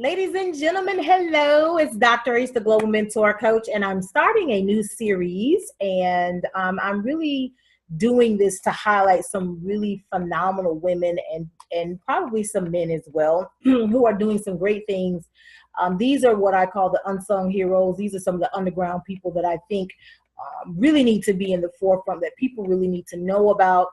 Ladies and gentlemen, hello. It's Dr. Ace, the Global Mentor Coach, and I'm starting a new series, and I'm really doing this to highlight some really phenomenal women and probably some men as well who are doing some great things. These are what I call the unsung heroes. These are some of the underground people that I think really need to be in the forefront, that people really need to know about.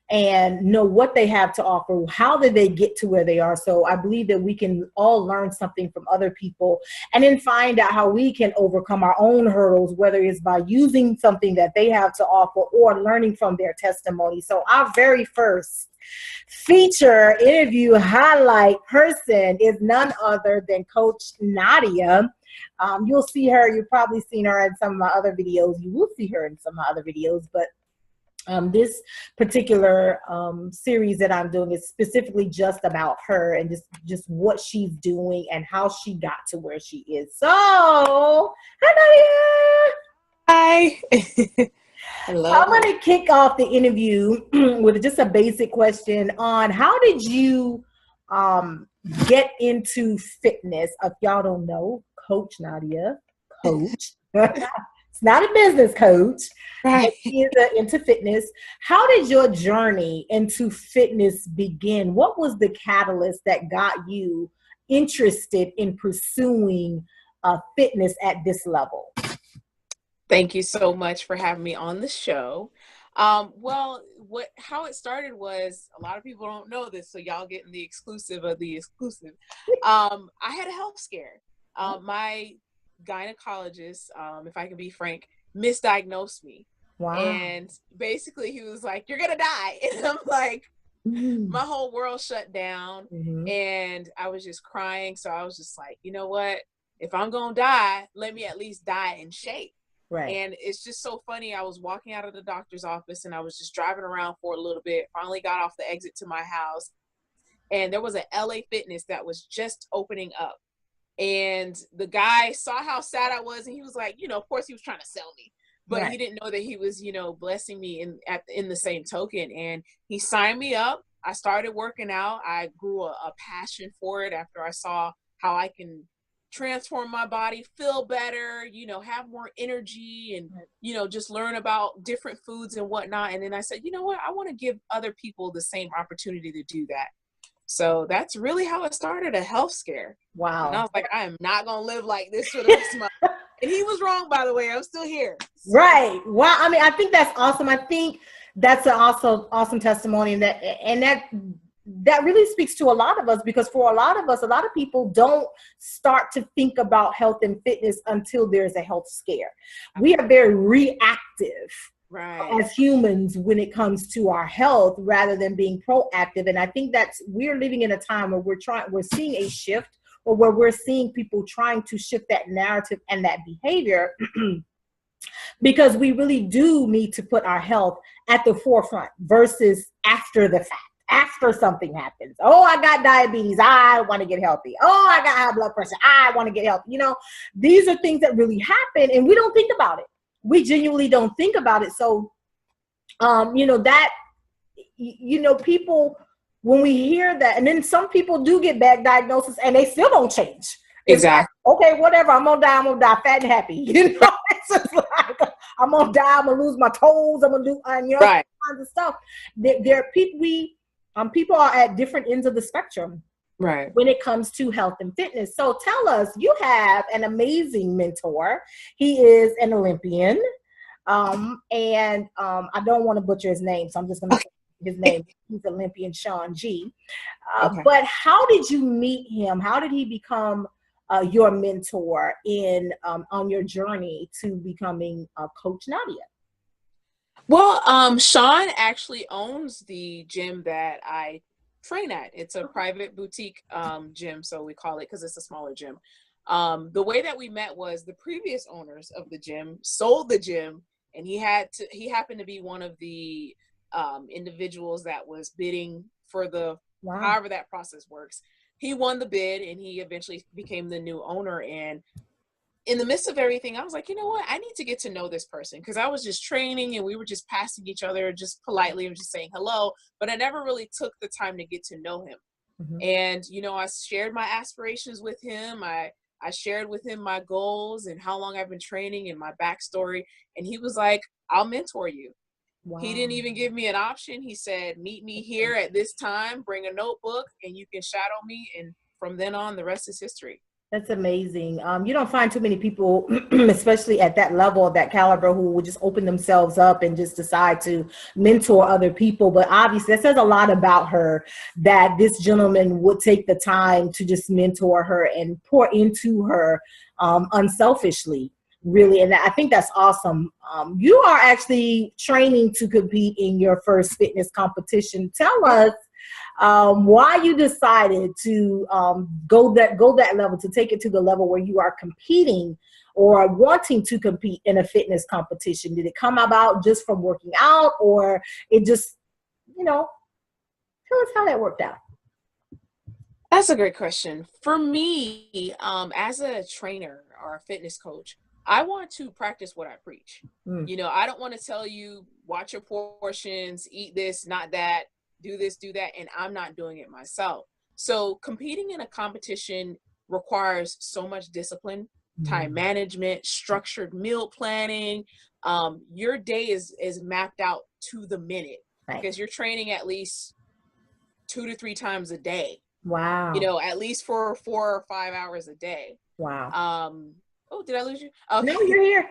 And know what they have to offer. How did they get to where they are? So I believe that we can all learn something from other people and then find out how we can overcome our own hurdles, whether it's by using something that they have to offer or learning from their testimony. So our very first feature interview highlight person is none other than Coach Nadia. You'll see her. You've probably seen her in some of my other videos. You will see her in some of my other videos, but this particular series that I'm doing is specifically just about her and just what she's doing and how she got to where she is. So, hi, Nadia. Hi. Hello. I'm going to kick off the interview with just a basic question on how did you get into fitness? If y'all don't know, Coach Nadia, coach. It's not a business coach, Right. but she is into fitness. How did your journey into fitness begin? What was the catalyst that got you interested in pursuing fitness at this level? Thank you so much for having me on the show. How it started was, a lot of people don't know this, so y'all getting the exclusive of the exclusive. I had a health scare. My gynecologist, if I can be frank, misdiagnosed me. Wow. And basically he was like, "You're gonna die." And I'm like, my whole world shut down. And I was just crying. So I was just like, you know what, if I'm gonna die, let me at least die in shape. Right. And it's just so funny. I was walking out of the doctor's office and I was just driving around for a little bit, finally got off the exit to my house, and there was an LA Fitness that was just opening up. And the guy saw how sad I was, and he was like, of course he was trying to sell me, but Right. he didn't know that he was, blessing me in the same token. And he signed me up. I started working out. I grew a passion for it after I saw how I can transform my body, feel better, have more energy, and, just learn about different foods and whatnot. And then I said, you know what, I want to give other people the same opportunity to do that. So that's really how it started, a health scare. Wow. And I was like, I am not going to live like this for the rest of my life. And he was wrong, by the way. I'm still here. So. Right. Wow. I mean, I think that's awesome. I think that's an awesome testimony, and that really speaks to a lot of us, because for a lot of us, a lot of people don't start to think about health and fitness until there's a health scare. We are very reactive. Right. As humans when it comes to our health rather than being proactive. And I think we're living in a time where we're seeing a shift, or where we're seeing people trying to shift that narrative and that behavior because we really do need to put our health at the forefront versus after the fact. After something happens, oh, I got diabetes, I want to get healthy. Oh, I got high blood pressure, I want to get healthy. These are things that really happen and we don't think about it. We genuinely don't think about it. So, people, when we hear that, and then some people do get bad diagnosis and they still don't change. Exactly. Like, okay, whatever, I'm going to die fat and happy. It's just like, I'm going to die, I'm going to lose my toes, I'm going to do, right. kinds of stuff. There are people, people are at different ends of the spectrum. Right. When it comes to health and fitness. So tell us, you have an amazing mentor. He is an Olympian. I don't want to butcher his name, so I'm just going to say his name. He's Olympian Sean G. Okay. But how did you meet him? How did he become your mentor on your journey to becoming Coach Nadia? Well, Sean actually owns the gym that I train at. It's a private boutique gym, so we call it, because it's a smaller gym. The way that we met was the previous owners of the gym sold the gym, and he happened to be one of the individuals that was bidding for however that process works. He won the bid, and he eventually became the new owner. And in the midst of everything, I was like, you know what? I need to get to know this person, because I was just training and we were just passing each other just politely and just saying hello, but I never really took the time to get to know him. And, you know, I shared my aspirations with him. I shared with him my goals and how long I've been training and my backstory. And he was like, I'll mentor you. Wow. He didn't even give me an option. He said, meet me here at this time, bring a notebook, and you can shadow me. And from then on, the rest is history. That's amazing. You don't find too many people, especially at that level, that caliber, who would just open themselves up and just decide to mentor other people. But obviously, that says a lot about her, that this gentleman would take the time to just mentor her and pour into her unselfishly, really. And I think that's awesome. You are actually training to compete in your first fitness competition. Tell us why you decided to go that level, to take it to the level where you are competing or wanting to compete in a fitness competition. Did it come about just from working out, or it just, you know, tell us how that worked out. That's a great question. For me, as a trainer or a fitness coach, I want to practice what I preach. You know, I don't want to tell you, watch your portions, eat this, not that, do this, do that, and I'm not doing it myself. So competing in a competition requires so much discipline, time management, structured meal planning. Your day is mapped out to the minute, because you're training at least 2 to 3 times a day. Wow. You know, at least for 4 or 5 hours a day. Wow. Oh, did I lose you? Okay. No, you're here.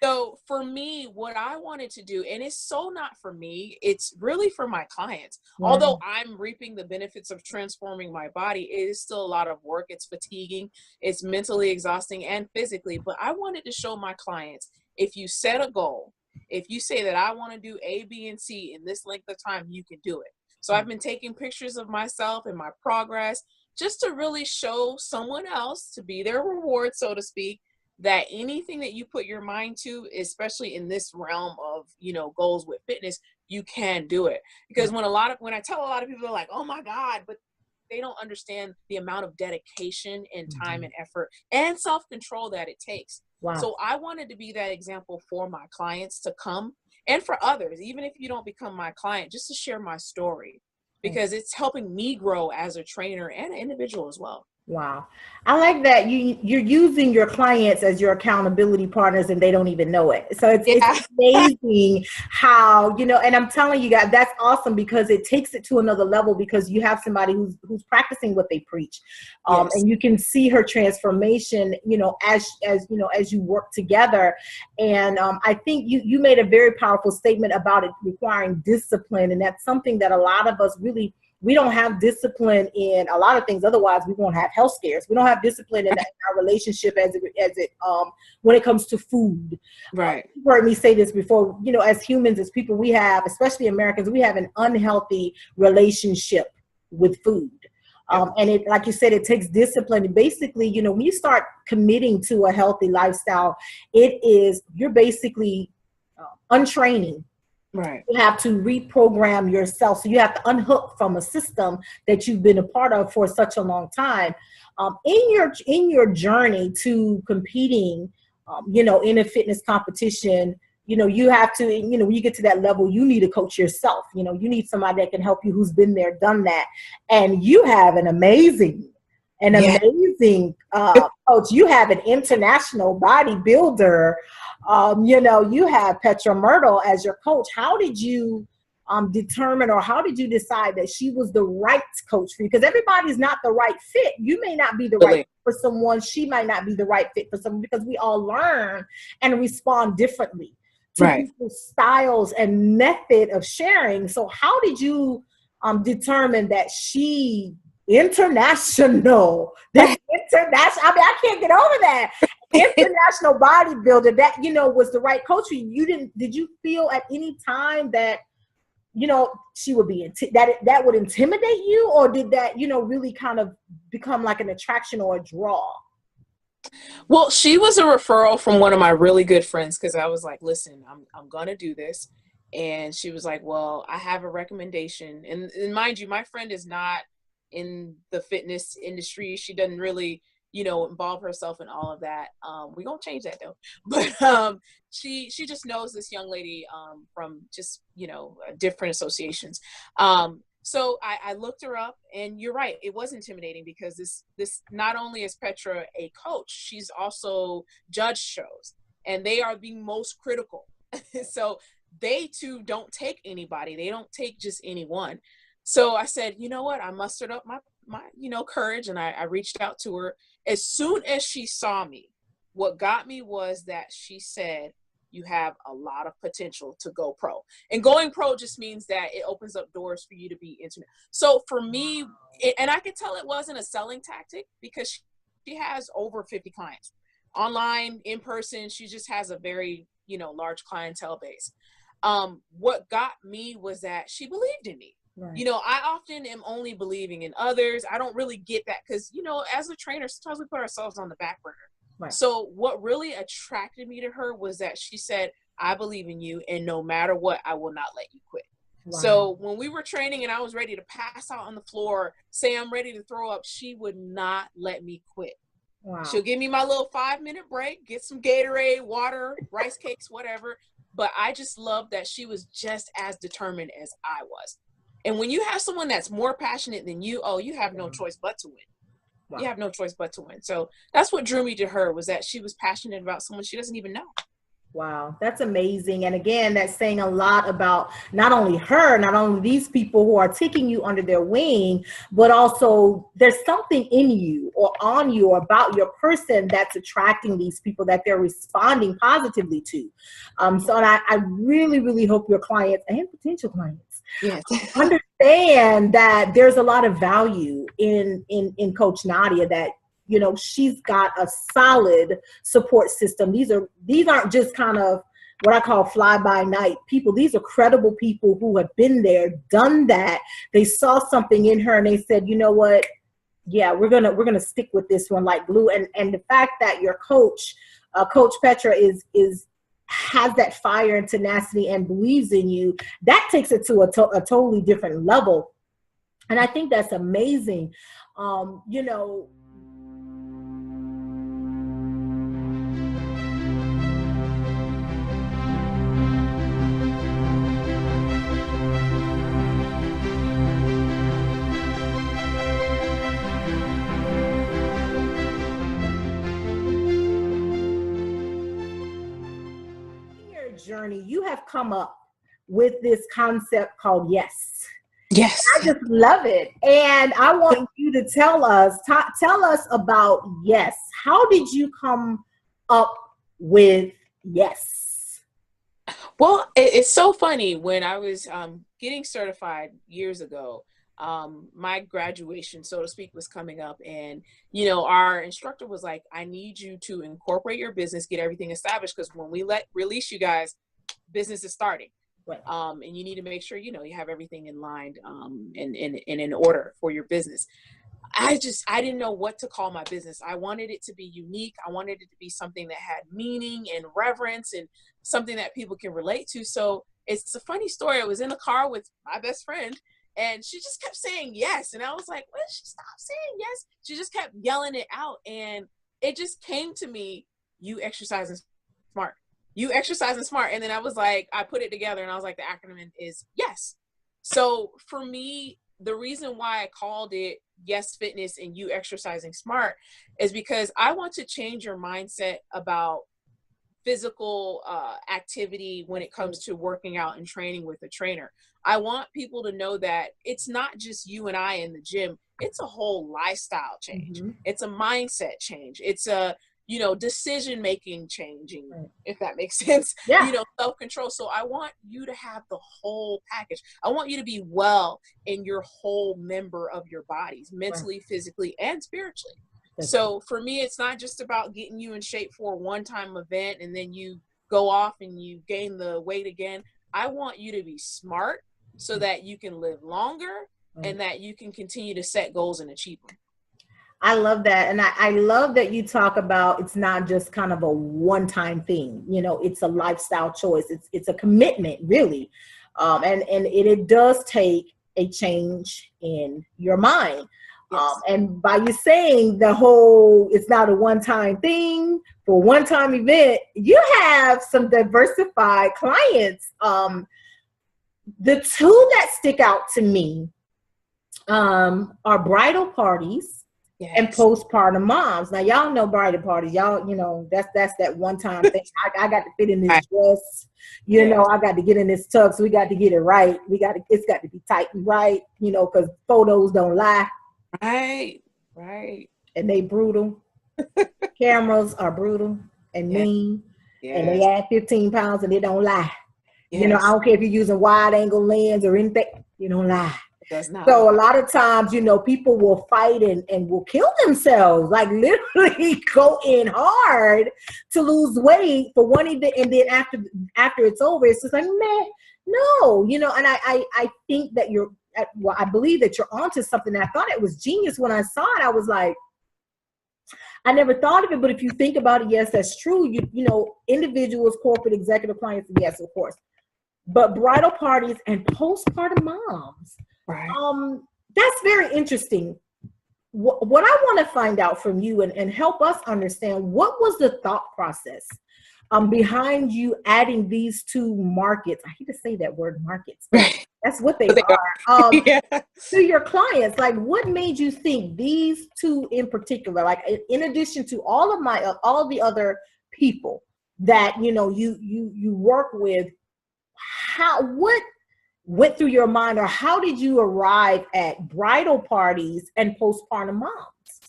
So for me, what I wanted to do, and it's so not for me, it's really for my clients. Although I'm reaping the benefits of transforming my body, it is still a lot of work. It's fatiguing, it's mentally exhausting, and physically. But I wanted to show my clients, if you set a goal, if you say that I want to do A, B, and C in this length of time, you can do it. So I've been taking pictures of myself and my progress, just to really show someone else, to be their reward, so to speak, that anything that you put your mind to, especially in this realm of, you know, goals with fitness, you can do it. Because when I tell a lot of people, they're like, oh my God, but they don't understand the amount of dedication and time and effort and self-control that it takes. Wow. So I wanted to be that example for my clients to come, and for others, even if you don't become my client, just to share my story, because it's helping me grow as a trainer and an individual as well. Wow. I like that you're using your clients as your accountability partners and they don't even know it. So it's amazing how, you know, and I'm telling you guys, that's awesome, because it takes it to another level, because you have somebody who's practicing what they preach. And you can see her transformation, you know, as you know, as you work together. And I think you made a very powerful statement about it requiring discipline. And that's something that a lot of us really, we don't have discipline in a lot of things. Otherwise, we won't have health scares. We don't have discipline in our relationship as it when it comes to food. Right. You've heard me say this before. You know, as humans, as people, we have, especially Americans, we have an unhealthy relationship with food. And it, like you said, it takes discipline. And basically, you know, when you start committing to a healthy lifestyle, you're basically untraining. Right. You have to reprogram yourself. So you have to unhook from a system that you've been a part of for such a long time. In your journey to competing, you know, in a fitness competition, you know, you have to, you know, when you get to that level, you need a coach yourself. You know, you need somebody that can help you, who's been there, done that. And you have an amazing coach. You have an international bodybuilder. You know, you have Petra Myrtle as your coach. How did you determine, or how did you decide that she was the right coach for you? Because everybody's not the right fit. You may not be the right fit for someone. She might not be the right fit for someone, because we all learn and respond differently to people's styles and method of sharing. So how did you determine that she international, I mean, I can't get over that. International bodybuilder, that, you know, was the right coach for you. Did you feel at any time that, you know, she would be that would intimidate you, or did that, you know, really kind of become like an attraction or a draw? Well, she was a referral from one of my really good friends, because I was like, listen, I'm gonna do this. And she was like, well, I have a recommendation. And mind you, my friend is not in the fitness industry. She doesn't really, you know, involve herself in all of that. We're gonna change that though. But she just knows this young lady from just, you know, different associations. So I looked her up, and you're right, it was intimidating because this not only is Petra a coach, she's also judge shows, and they are the most critical. So they too don't take anybody. They don't take just anyone. So I said, you know what? I mustered up my courage, and I reached out to her. As soon as she saw me, what got me was that she said, you have a lot of potential to go pro. And going pro just means that it opens up doors for you to be internet. So for me, and I could tell it wasn't a selling tactic, because she has over 50 clients online, in person. She just has a very, large clientele base. What got me was that she believed in me. Right. I often am only believing in others. I don't really get that because, as a trainer, sometimes we put ourselves on the back burner. Right. So what really attracted me to her was that she said, I believe in you, and no matter what, I will not let you quit. Wow. So when we were training and I was ready to pass out on the floor, say I'm ready to throw up, she would not let me quit. Wow. She'll give me my little 5-minute break, get some Gatorade, water, rice cakes, whatever. But I just love that she was just as determined as I was. And when you have someone that's more passionate than you, you have no choice but to win. Wow. You have no choice but to win. So that's what drew me to her, was that she was passionate about someone she doesn't even know. Wow, that's amazing. And again, that's saying a lot about not only her, not only these people who are taking you under their wing, but also there's something in you or on you or about your person that's attracting these people that they're responding positively to. So and I really, really hope your clients and potential clients, yes, understand that there's a lot of value in Coach Nadia, that she's got a solid support system. These aren't just kind of what I call fly by night people. These are credible people who have been there, done that. They saw something in her and they said, you know what? Yeah, we're gonna stick with this one like glue. And the fact that your coach, Coach Petra, has that fire and tenacity and believes in you, that takes it to a totally different level. And I think that's amazing. Journey, you have come up with this concept called yes. Yes. I just love it. And I want you to tell us about yes. How did you come up with yes? Well, it's so funny. When I was getting certified years ago, my graduation, so to speak, was coming up, and our instructor was like, I need you to incorporate your business, get everything established, because when we release you guys, business is starting. Right. And you need to make sure you have everything in line and in order for your business. I didn't know what to call my business. I wanted it to be unique. I wanted it to be something that had meaning and reverence and something that people can relate to. So it's a funny story. I was in the car with my best friend, and she just kept saying yes. And I was like, what? She stopped saying yes. She just kept yelling it out. And it just came to me, you exercising smart. You exercising smart. And then I was like, I put it together and I was like, the acronym is yes. So for me, the reason why I called it Yes Fitness and You Exercising Smart is because I want to change your mindset about physical activity when it comes to working out and training with a trainer. I want people to know that it's not just you and I in the gym. It's a whole lifestyle change. Mm-hmm. It's a mindset change. It's a, decision-making changing, right, if that makes sense. Yeah. Self-control. So I want you to have the whole package. I want you to be well in your whole member of your bodies, mentally, right, physically, and spiritually. So for me, it's not just about getting you in shape for a one-time event and then you go off and you gain the weight again. I want you to be smart so that you can live longer and that you can continue to set goals and achieve them. I love that. And I love that you talk about it's not just kind of a one-time thing. It's a lifestyle choice. It's a commitment, really. And it does take a change in your mind. Yes. And by you saying it's not a one-time thing for a one-time event, you have some diversified clients. The two that stick out to me Are bridal parties and Yes. postpartum moms. Now y'all know bridal parties. Y'all, that's that one time thing. I got to fit in this Right. dress. Yes. I got to get in this tux. We got to get it right. It's got to be tight and right. Because photos don't lie, Right. Right. and they brutal. Cameras are brutal and Yes. mean, and they Yes. add 15 pounds and they don't lie. I Yes. don't care if you're using wide angle lens or anything. You don't lie. It does not So a lie. lot of times, people will fight and will kill themselves, like literally go in hard to lose weight for one event, and then after it's over, it's just like, man, no, and I think that I believe that you're onto something. I thought it was genius when I saw it. I was like, I never thought of it, but if you think about it, yes, that's true. Individuals, corporate, executive clients, yes, of course. But bridal parties and postpartum moms, Right. that's very interesting. What I want to find out from you and help us understand, what was the thought process behind you adding these two markets? I hate to say that word, markets, but Right. that's what they But they are. yeah. To your clients, like, what made you think these two in particular, like in addition to all the other people that you work with, what went through your mind, or how did you arrive at bridal parties and postpartum moms?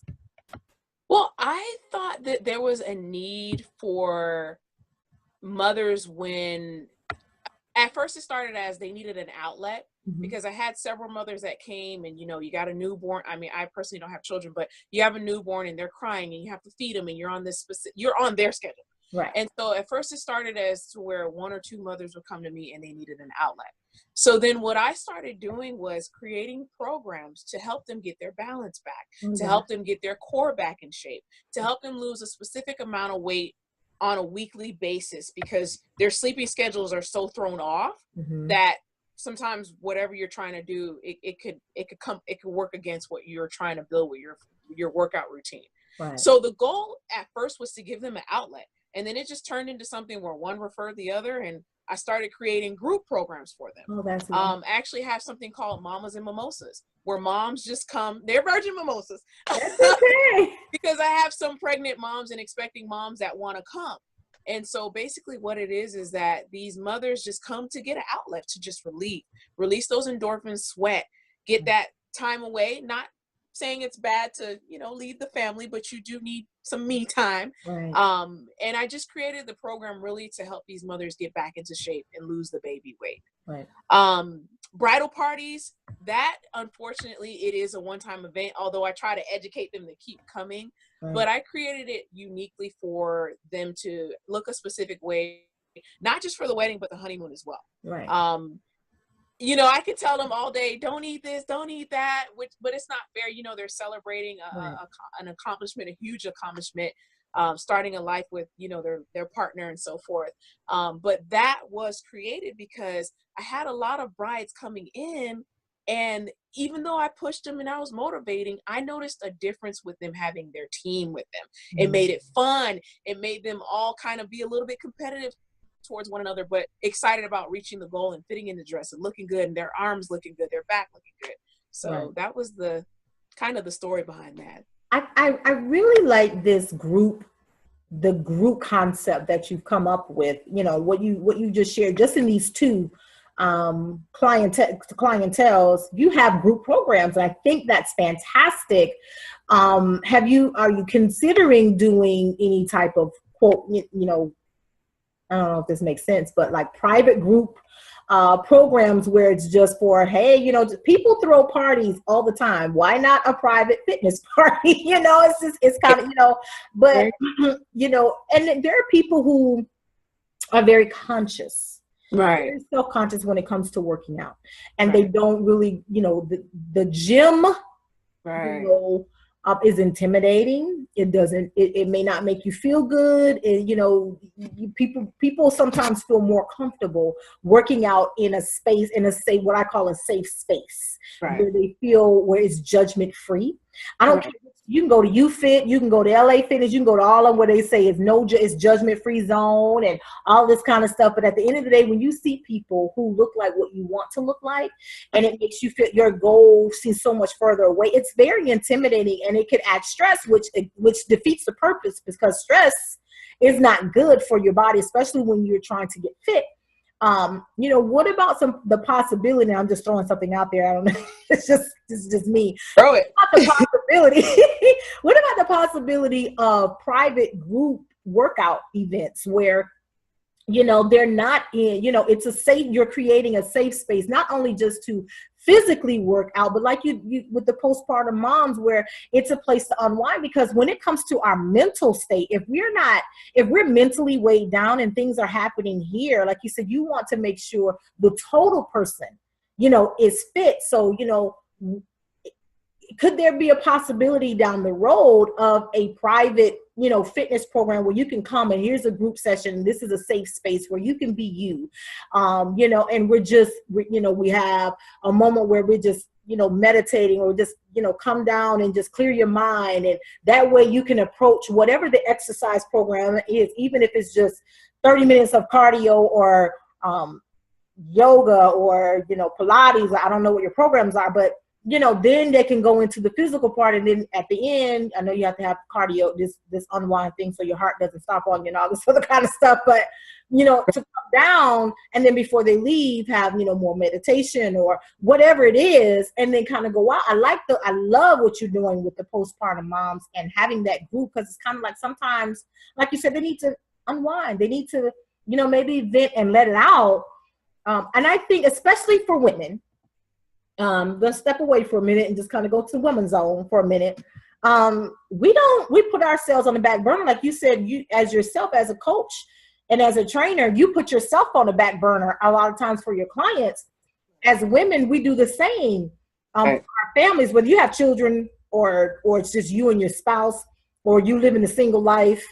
Well, I thought that there was a need for mothers when at first it started as they needed an outlet, because I had several mothers that came and, you got a newborn. I mean, I personally don't have children, but you have a newborn and they're crying and you have to feed them and you're on their schedule. Right. And so at first it started as to where one or two mothers would come to me and they needed an outlet. So then what I started doing was creating programs to help them get their balance back, to help them get their core back in shape, to help them lose a specific amount of weight on a weekly basis, because their sleeping schedules are so thrown off that sometimes whatever you're trying to do, it could work against what you're trying to build with your workout routine. Right. So the goal at first was to give them an outlet. And then it just turned into something where one referred the other, and I started creating group programs for them. Oh, that's nice. I actually have something called Mamas and Mimosas, where moms just come. They're virgin mimosas. That's okay. Because I have some pregnant moms and expecting moms that want to come. And so basically what it is that these mothers just come to get an outlet to just release those endorphins, sweat, get that time away. Not saying it's bad to, leave the family, but you do need some me time. Right. And I just created the program really to help these mothers get back into shape and lose the baby weight. Right. Bridal parties, that unfortunately it is a one-time event, although I try to educate them to keep coming. Right. But I created it uniquely for them to look a specific way, not just for the wedding, but the honeymoon as well. Right. I could tell them all day, don't eat this, don't eat that, but it's not fair. They're celebrating an accomplishment, a huge accomplishment, starting a life with, their partner and so forth. But that was created because I had a lot of brides coming in, and even though I pushed them and I was motivating, I noticed a difference with them having their team with them. It made it fun. It made them all kind of be a little bit competitive towards one another, but excited about reaching the goal and fitting in the dress and looking good, and their arms looking good, their back looking good. So that was the kind of the story behind that. I really like the group concept that you've come up with. What you just shared, just in these two clienteles, you have group programs, and I think that's fantastic. Are you considering doing any type of, quote, I don't know if this makes sense, but like private group programs where it's just for, hey, people throw parties all the time. Why not a private fitness party? It's kind of, but, and there are people who are very conscious, right? Very self-conscious when it comes to working out, and they don't really, the gym, right. Is intimidating. It may not make you feel good. And, people sometimes feel more comfortable working out in a space, what I call a safe space, where they feel where it's judgment free. I don't care if it's You can go to UFit, you can go to LA Fitness, you can go to all of them where they say it's judgment-free zone and all this kind of stuff. But at the end of the day, when you see people who look like what you want to look like, and it makes you feel your goal seems so much further away, it's very intimidating, and it can add stress, which defeats the purpose, because stress is not good for your body, especially when you're trying to get fit. What about the possibility? I'm just throwing something out there. I don't know. It's just me. Throw it. What about the possibility? What about the possibility of private group workout events where, they're not in, it's a safe, you're creating a safe space, not only just to physically work out, but like you with the postpartum moms, where it's a place to unwind. Because when it comes to our mental state, if we're mentally weighed down and things are happening here, like you said, you want to make sure the total person, is fit. So, could there be a possibility down the road of a private, fitness program where you can come and here's a group session. This is a safe space where you can be you, and we have a moment where we're just, meditating, or just, come down and just clear your mind. And that way you can approach whatever the exercise program is, even if it's just 30 minutes of cardio or yoga or, Pilates. I don't know what your programs are, but then they can go into the physical part. And then at the end, I know you have to have cardio, this unwind thing, so your heart doesn't stop on you and all this other kind of stuff. But, to come down, and then before they leave, have, more meditation or whatever it is, and then kind of go out. I love what you're doing with the postpartum moms and having that group, because it's kind of like sometimes, like you said, they need to unwind. They need to, maybe vent and let it out. And I think especially for women, let's step away for a minute and just kind of go to women's zone for a minute. We put ourselves on the back burner. Like you said, you as yourself, as a coach and as a trainer, you put yourself on the back burner a lot of times for your clients. As women, we do the same. Right. For our families, whether you have children or it's just you and your spouse, or you live in a single life,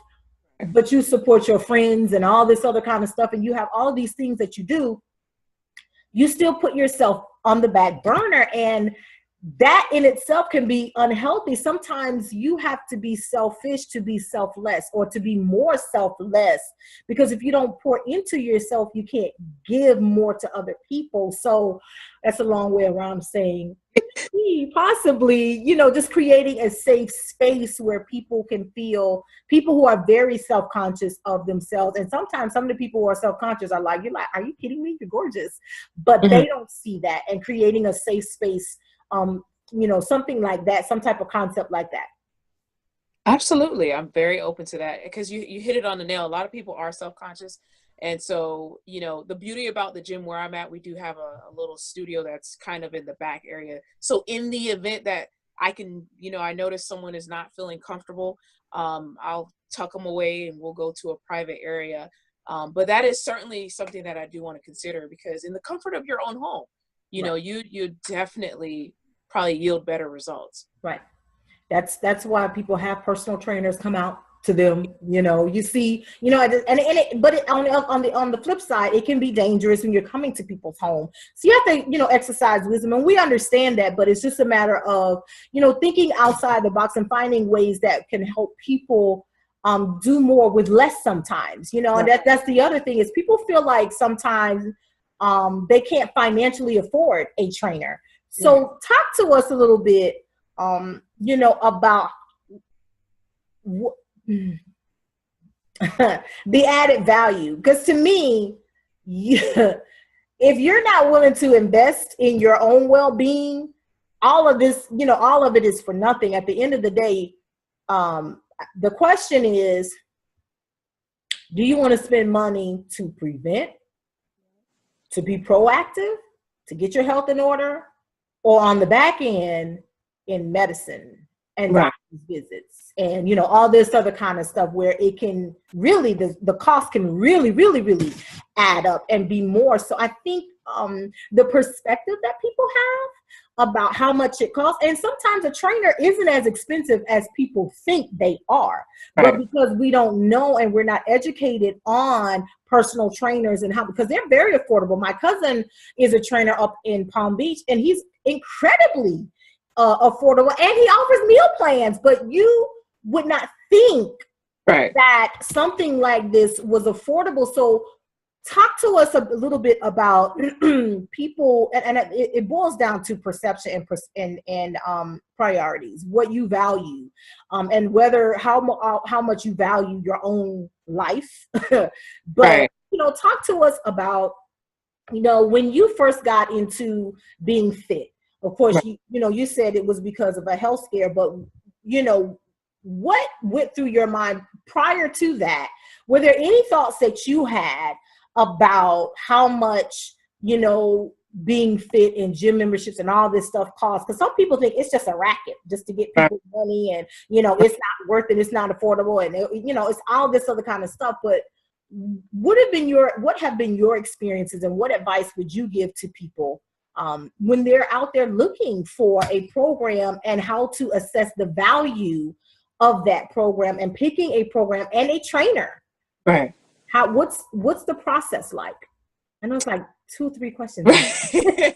but you support your friends and all this other kind of stuff, and you have all these things that you do, you still put yourself on the back burner, and that in itself can be unhealthy. Sometimes you have to be selfish to be selfless, or to be more selfless, because if you don't pour into yourself, you can't give more to other people. So that's a long way around saying possibly, just creating a safe space where people can feel, people who are very self-conscious of themselves. And sometimes some of the people who are self-conscious are like, are you kidding me? You're gorgeous. But they don't see that, and creating a safe space, something like that, some type of concept like that. Absolutely. I'm very open to that, because you hit it on the nail. A lot of people are self-conscious. And so, the beauty about the gym where I'm at, we do have a little studio that's kind of in the back area. So in the event that I can, I notice someone is not feeling comfortable, I'll tuck them away and we'll go to a private area. But that is certainly something that I do want to consider, because in the comfort of your own home, you definitely probably yield better results. Right. That's why people have personal trainers come out to them. You see, but on the flip side, it can be dangerous when you're coming to people's home. So you have to, exercise wisdom, and we understand that, but it's just a matter of, thinking outside the box and finding ways that can help people do more with less sometimes, and that's the other thing, is people feel like sometimes they can't financially afford a trainer. So talk to us a little bit, about the added value. Because to me, if you're not willing to invest in your own well-being, all of this, all of it is for nothing. At the end of the day, the question is, do you want to spend money to prevent, to be proactive, to get your health in order, or on the back end in medicine and doctor's visits and, all this other kind of stuff, where it can really, the cost can really, really, really add up and be more. So I think the perspective that people have about how much it costs, and sometimes a trainer isn't as expensive as people think they are, but because we don't know and we're not educated on personal trainers and how, because they're very affordable. My cousin is a trainer up in Palm Beach, and he's incredibly affordable, and he offers meal plans, but you would not think that something like this was affordable. So talk to us a little bit about people, and it boils down to perception and priorities, what you value, and whether how much you value your own life. But talk to us about when you first got into being fit. Of course, you said it was because of a health scare, but what went through your mind prior to that? Were there any thoughts that you had about how much, being fit and gym memberships and all this stuff costs? Because some people think it's just a racket just to get people money, and, it's not worth it. It's not affordable. And, it's all this other kind of stuff. But what have been your experiences, and what advice would you give to people when they're out there looking for a program, and how to assess the value of that program, and picking a program and a trainer? Right. What's the process like? I know it's like 2-3 questions. If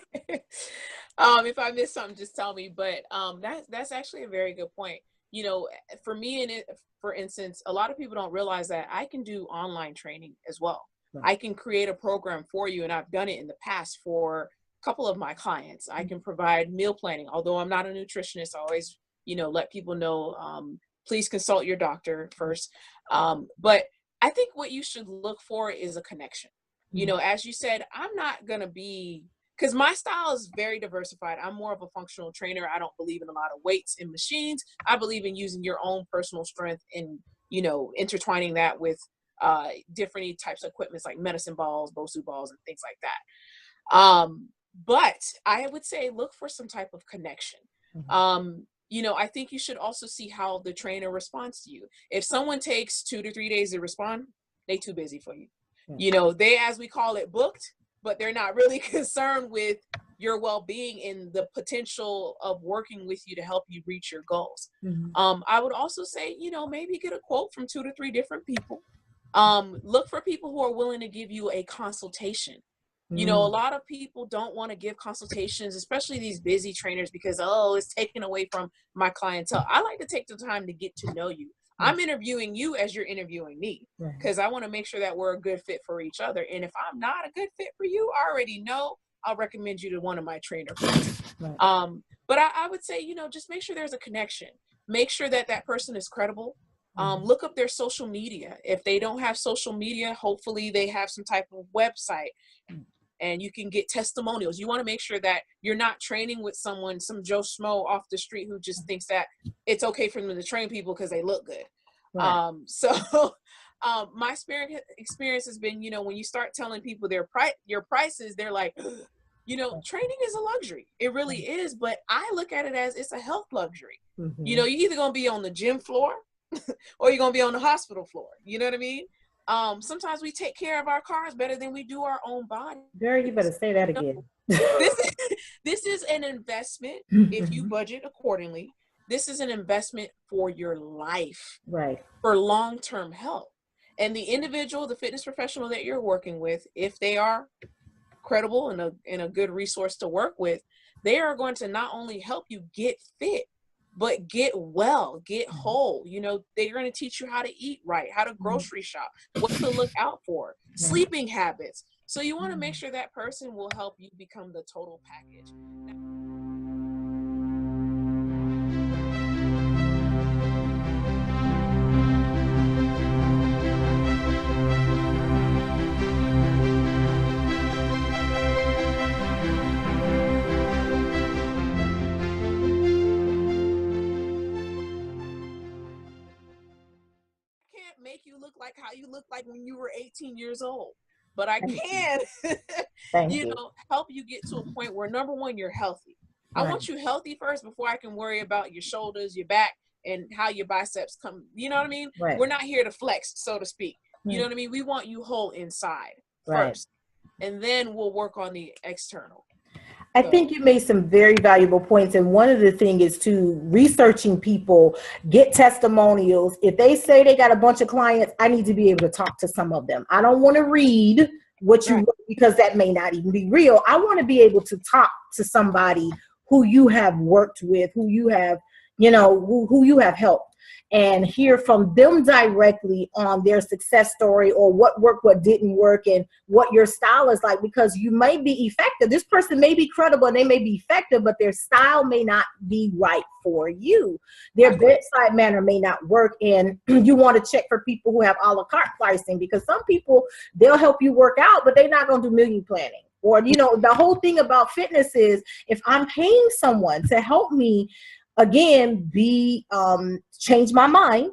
I miss something, just tell me. But that's actually a very good point. For me, for instance, a lot of people don't realize that I can do online training as well. Right. I can create a program for you, and I've done it in the past for a couple of my clients. I can provide meal planning. Although I'm not a nutritionist, I always, let people know, please consult your doctor first. But I think what you should look for is a connection. As you said, I'm not going to be, because my style is very diversified. I'm more of a functional trainer. I don't believe in a lot of weights and machines. I believe in using your own personal strength and, intertwining that with different types of equipments like medicine balls, BOSU balls, and things like that. But I would say look for some type of connection. I think you should also see how the trainer responds to you. If someone takes 2 to 3 days to respond, they too busy for you. They, as we call it, booked, but they're not really concerned with your well-being and the potential of working with you to help you reach your goals. I would also say, maybe get a quote from 2 to 3 different people. Look for people who are willing to give you a consultation. A lot of people don't want to give consultations, especially these busy trainers, because, it's taken away from my clientele. I like to take the time to get to know you. I'm interviewing you as you're interviewing me, because I want to make sure that we're a good fit for each other. And if I'm not a good fit for you, I already know I'll recommend you to one of my trainer friends. But I would say, just make sure there's a connection. Make sure that that person is credible. Look up their social media. If they don't have social media, hopefully they have some type of website. And you can get testimonials. You want to make sure that you're not training with some Joe Schmo off the street who just thinks that it's okay for them to train people because they look good. My experience has been, when you start telling people your prices, they're like, training is a luxury. It really is. But I look at it as it's a health luxury. You're either going to be on the gym floor or you're going to be on the hospital floor. You know what I mean? Sometimes we take care of our cars better than we do our own body. Girl, you better say that again. This is an investment if you budget accordingly. This is an investment for your life, for long-term health. And the individual, the fitness professional that you're working with, if they are credible and a good resource to work with, they are going to not only help you get fit, but get well, get whole. They're going to teach you how to eat right, how to grocery shop, what to look out for, sleeping habits. So you want to make sure that person will help you become the total package. Make you look like how you look like when you were 18 years old, but I can help you get to a point where, number one, you're healthy. I want you healthy first before I can worry about your shoulders, your back, and how your biceps come. You know what I mean? We're not here to flex, so to speak. You know what I mean? We want you whole inside first, and then we'll work on the external. I think you made some very valuable points. And one of the things is to researching people, get testimonials. If they say they got a bunch of clients, I need to be able to talk to some of them. I don't want to read what you wrote, because that may not even be real. I want to be able to talk to somebody who you have worked with, who you have, who you have helped, and hear from them directly on their success story, or what worked, what didn't work, and what your style is like. Because you may be effective. This person may be credible and they may be effective, but their style may not be right for you. Their bedside manner may not work. And you want to check for people who have a la carte pricing, because some people, they'll help you work out, but they're not going to do meal planning. Or, the whole thing about fitness is, if I'm paying someone to help me, again, change my mind,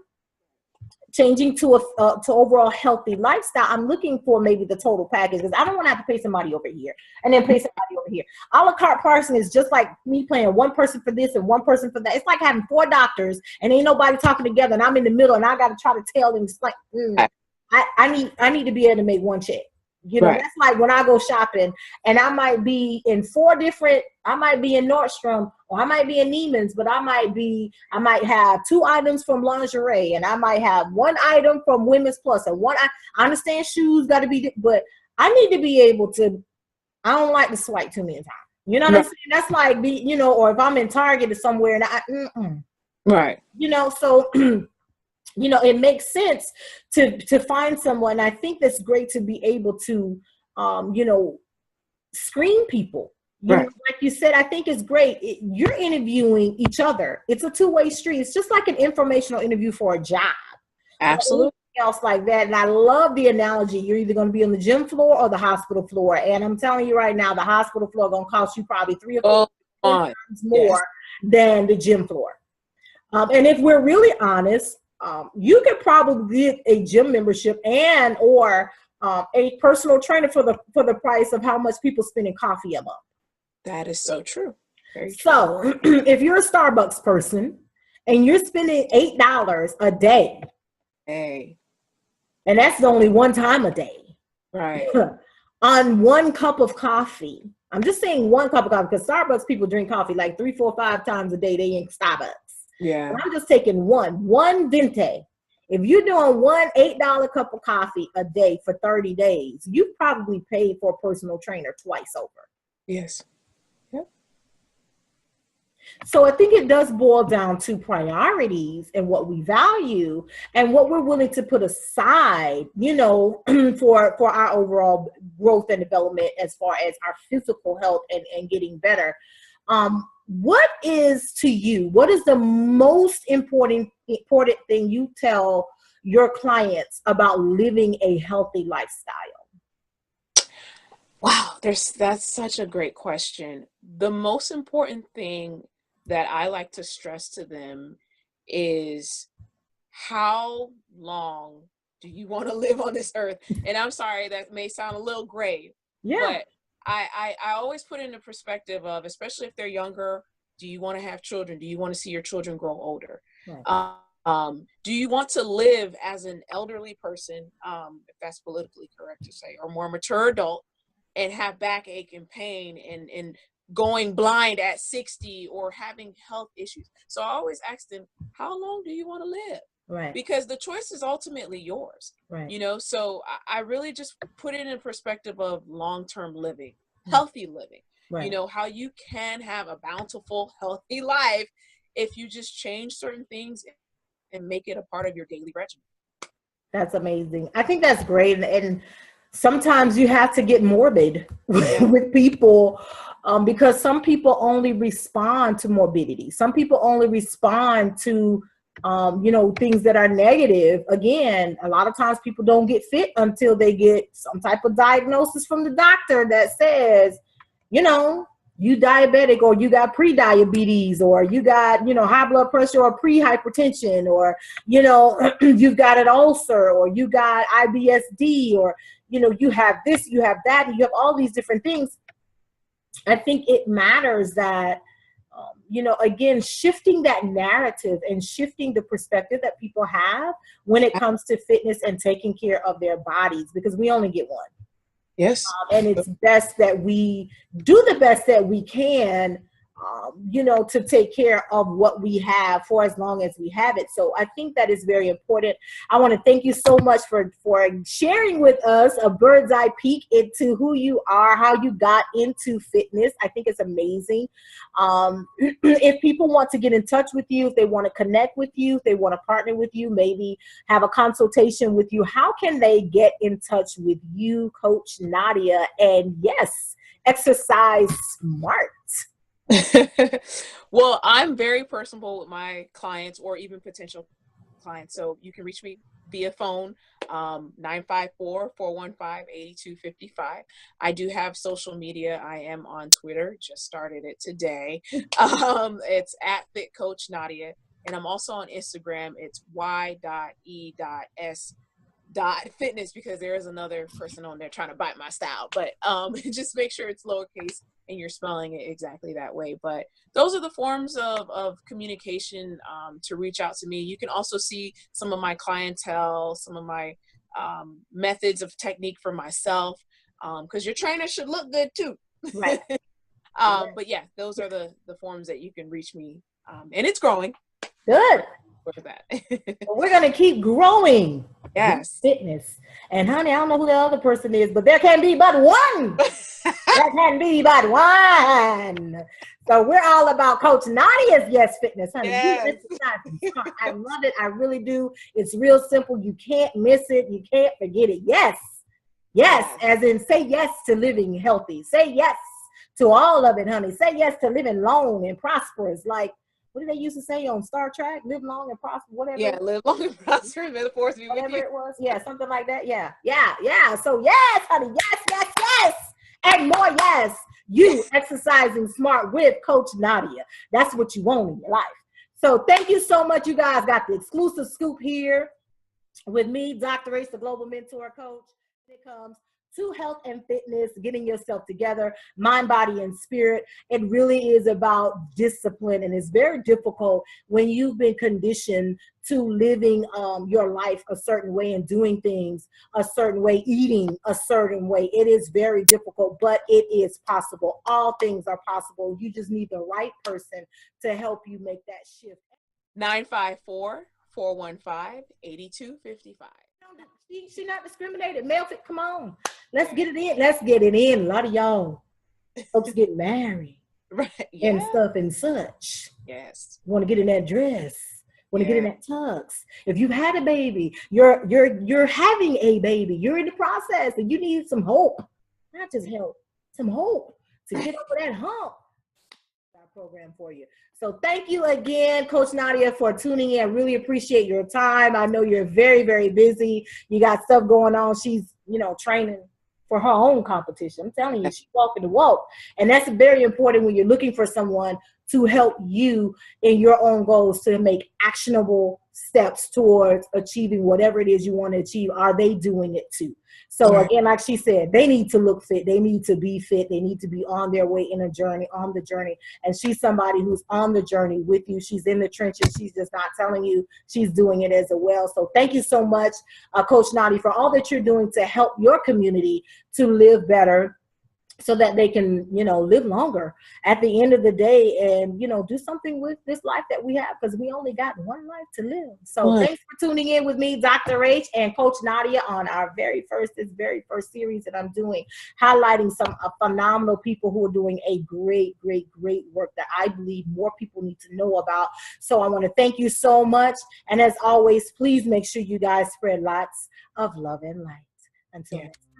changing to to overall healthy lifestyle, I'm looking for maybe the total package, because I don't want to have to pay somebody over here and then pay somebody over here. A la carte pricing is just like me paying one person for this and one person for that. It's like having 4 doctors and ain't nobody talking together, and I'm in the middle, and I got to try to tell them, it's like, I need to be able to make one check. That's like when I go shopping, and I might be in 4 different, I might be in Nordstrom, or I might be in Neiman's, but I might have 2 items from lingerie, and I might have 1 item from Women's Plus, and I understand shoes got to be, but I need to be able to, I don't like to swipe too many times. You know what I'm saying? That's like, or if I'm in Target or somewhere, and so, it makes sense to find someone. I think that's great to be able to, screen people. Like you said, I think it's great. You're interviewing each other. It's a 2-way street. It's just like an informational interview for a job. Absolutely. Else like that. And I love the analogy. You're either going to be on the gym floor or the hospital floor. And I'm telling you right now, the hospital floor going to cost you probably 3 or 4 times more than the gym floor. And if we're really honest, you could probably get a gym membership and or a personal trainer for the price of how much people spend in coffee a month. That is so true. Very true. So if you're a Starbucks person and you're spending $8 a day, and that's only one time a day, right, on 1 cup of coffee. I'm just saying 1 cup of coffee, because Starbucks people drink coffee like 3, 4, 5 times a day. They in Starbucks. Yeah. I'm just taking one venti. If you're doing one $8 cup of coffee a day for 30 days, you've probably paid for a personal trainer twice over. Yes. Yep. So I think it does boil down to priorities and what we value and what we're willing to put aside, for our overall growth and development as far as our physical health and getting better. What is to you, what is the most important thing you tell your clients about living a healthy lifestyle? Wow, that's such a great question. The most important thing that I like to stress to them is, how long do you want to live on this earth? And I'm sorry, that may sound a little grave, but I always put it in the perspective of, especially if they're younger, do you want to have children? Do you want to see your children grow older? Right. Do you want to live as an elderly person, if that's politically correct to say, or more mature adult, and have backache and pain and going blind at 60 or having health issues? So I always ask them, how long do you want to live? Right. Because the choice is ultimately yours. Right. So I really just put it in perspective of long-term living, healthy living. Right. How you can have a bountiful, healthy life if you just change certain things and make it a part of your daily regimen. That's amazing. I think that's great. And sometimes you have to get morbid with people, because some people only respond to morbidity. Some people only respond to things that are negative. Again, a lot of times people don't get fit until they get some type of diagnosis from the doctor that says, you diabetic, or you got pre-diabetes, or you got, high blood pressure or pre-hypertension, or, you've got an ulcer, or you got IBSD, or, you have this, you have that, and you have all these different things. I think it matters that, again, shifting that narrative and shifting the perspective that people have when it comes to fitness and taking care of their bodies, because we only get one. Yes. And it's best that we do the best that we can to take care of what we have for as long as we have it. So I think that is very important. I want to thank you so much for sharing with us a bird's eye peek into who you are, how you got into fitness. I think it's amazing. If people want to get in touch with you, if they want to connect with you, if they want to partner with you, maybe have a consultation with you, how can they get in touch with you, Coach Nadia? And yes, exercise smart. Well, I'm very personable with my clients or even potential clients. So you can reach me via phone, 954-415-8255. I do have social media. I am on Twitter, just started it today. It's at Fit Coach Nadia. And I'm also on Instagram. It's y.e.s.fitness, because there is another person on there trying to bite my style. But just make sure it's lowercase and you're spelling it exactly that way. But those are the forms of communication to reach out to me. You can also see some of my clientele, some of my methods of technique for myself, because your trainer should look good too. Right. But yeah, those are the forms that you can reach me. And it's growing. Good. For that. We're going to keep growing. Yes. Fitness. And honey, I don't know who the other person is, but there can be but one. There can be but one. So we're all about Coach Nadia's Yes Fitness, honey. Yes. I love it. I really do. It's real simple. You can't miss it. You can't forget it. Yes. Yes. As in say yes to living healthy. Say yes to all of it, honey. Say yes to living long and prosperous. Like, what did they used to say on Star Trek? Live long and prosper, whatever. Yeah, live long and prosper. May the force be with you. Whatever it was. Yeah, something like that. Yeah. So yes, honey. Yes. And more yes. You exercising smart with Coach Nadia. That's what you want in your life. So thank you so much. You guys got the exclusive scoop here with me, Dr. Ace, the Global Mentor Coach. It comes to health and fitness, getting yourself together, mind, body, and spirit. It really is about discipline, and it's very difficult when you've been conditioned to living your life a certain way and doing things a certain way, eating a certain way. It is very difficult, but it is possible. All things are possible. You just need the right person to help you make that shift. 954-415-8255. She not discriminated. Male fit, come on. Let's get it in. Let's get it in. A lot of y'all folks get married. Right. Yeah. And stuff and such. Yes. Want to get in that dress. Want to get in that tux. If you've had a baby, you're having a baby. You're in the process and you need some hope. Not just help, some hope to get over that hump. Our program for you. So thank you again, Coach Nadia, for tuning in. I really appreciate your time. I know you're very, very busy. You got stuff going on. She's, training for her own competition. I'm telling you, she's walking the walk. And that's very important when you're looking for someone to help you in your own goals, to make actionable steps towards achieving whatever it is you want to achieve. Are they doing it too? So again, like she said, they need to look fit. They need to be fit. They need to be on their way on the journey. And she's somebody who's on the journey with you. She's in the trenches. She's just not telling you she's doing it as well. So thank you so much, Coach Nadia, for all that you're doing to help your community to live better, so that they can, live longer at the end of the day and, do something with this life that we have, because we only got one life to live. So thanks for tuning in with me, Dr. H and Coach Nadia, on our very first series that I'm doing, highlighting some phenomenal people who are doing a great, great, great work that I believe more people need to know about. So I want to thank you so much. And as always, please make sure you guys spread lots of love and light. Until next time.